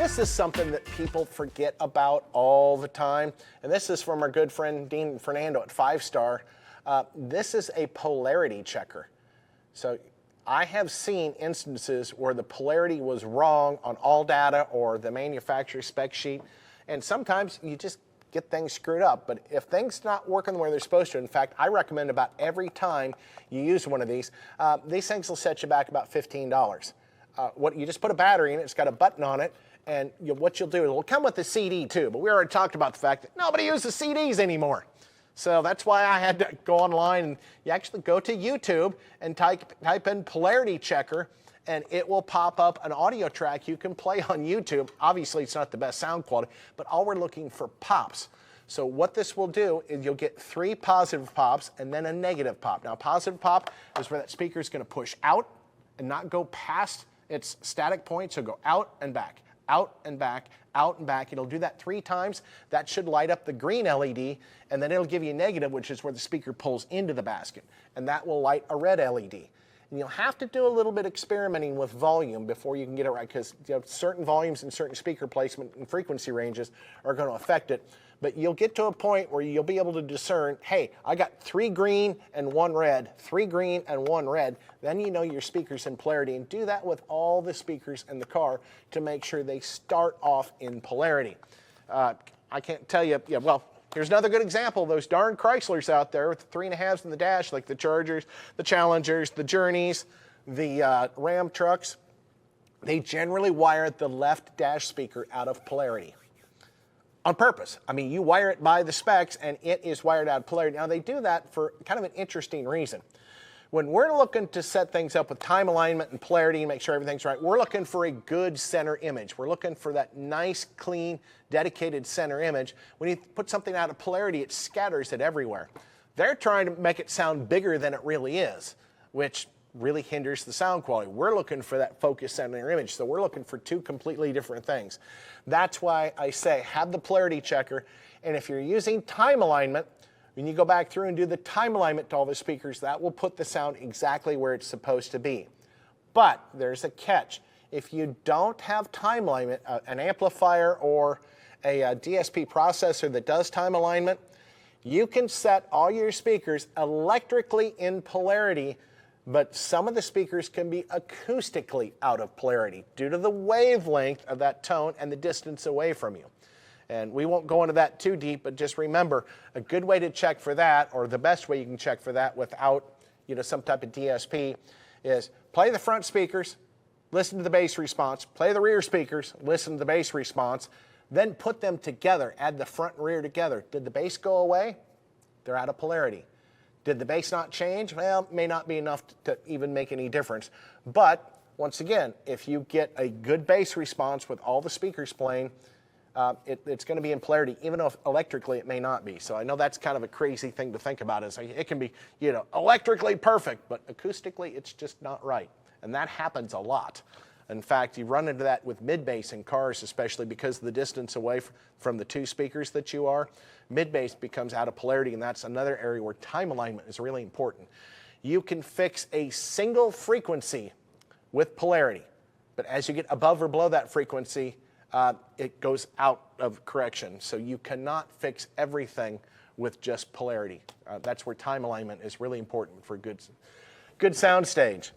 This is something that people forget about all the time, and this is from our good friend Dean Fernando at 5-Star. This is a polarity checker. So I have seen instances where the polarity was wrong on all data or the manufacturer spec sheet, and sometimes you just get things screwed up. But if things not working the way they're supposed to, in fact, I recommend about every time you use one of these things will set you back about $15. What you just put a battery in it, it's got a button on it, and what you'll do, it will come with the CD too, but we already talked about the fact that nobody uses CDs anymore. So that's why I had to go online, and you actually go to YouTube and type in Polarity Checker, and it will pop up an audio track you can play on YouTube. Obviously, it's not the best sound quality, but all we're looking for pops. So what this will do is you'll get 3 positive pops and then a negative pop. Now, a positive pop is where that speaker is going to push out and not go past its static point, so go out and back, out and back, out and back. It'll do that 3 times. That should light up the green LED, and then it'll give you a negative, which is where the speaker pulls into the basket, and that will light a red LED. And you'll have to do a little bit experimenting with volume before you can get it right, because certain volumes and certain speaker placement and frequency ranges are going to affect it. But you'll get to a point where you'll be able to discern, hey, I got 3 green and 1 red, 3 green and 1 red. Then you know your speaker's in polarity, and do that with all the speakers in the car to make sure they start off in polarity. I can't tell you, well, here's another good example. Those darn Chryslers out there with the 3.5s in the dash, like the Chargers, the Challengers, the Journeys, the Ram trucks, they generally wire the left dash speaker out of polarity. On purpose. I mean, you wire it by the specs and it is wired out of polarity. Now, they do that for kind of an interesting reason. When we're looking to set things up with time alignment and polarity and make sure everything's right, we're looking for a good center image. We're looking for that nice, clean, dedicated center image. When you put something out of polarity, it scatters it everywhere. They're trying to make it sound bigger than it really is, which really hinders the sound quality. We're looking for that focus center image, so we're looking for 2 completely different things. That's why I say have the polarity checker, and if you're using time alignment, when you go back through and do the time alignment to all the speakers, that will put the sound exactly where it's supposed to be. But there's a catch. If you don't have time alignment, an amplifier or a DSP processor that does time alignment, you can set all your speakers electrically in polarity, but some of the speakers can be acoustically out of polarity due to the wavelength of that tone and the distance away from you. And we won't go into that too deep, but just remember, a good way to check for that, or the best way you can check for that without some type of DSP, is play the front speakers, listen to the bass response, play the rear speakers, listen to the bass response, then put them together, add the front and rear together. Did the bass go away? They're out of polarity. Did the bass not change? Well, it may not be enough to even make any difference. But once again, if you get a good bass response with all the speakers playing, it's going to be in polarity, even though electrically it may not be. So I know that's kind of a crazy thing to think about. Is it can be, electrically perfect, but acoustically it's just not right. And that happens a lot. In fact, you run into that with mid-bass in cars, especially because of the distance away from the 2 speakers that you are. Mid-bass becomes out of polarity, and that's another area where time alignment is really important. You can fix a single frequency with polarity, but as you get above or below that frequency, it goes out of correction. So you cannot fix everything with just polarity. That's where time alignment is really important for good sound stage.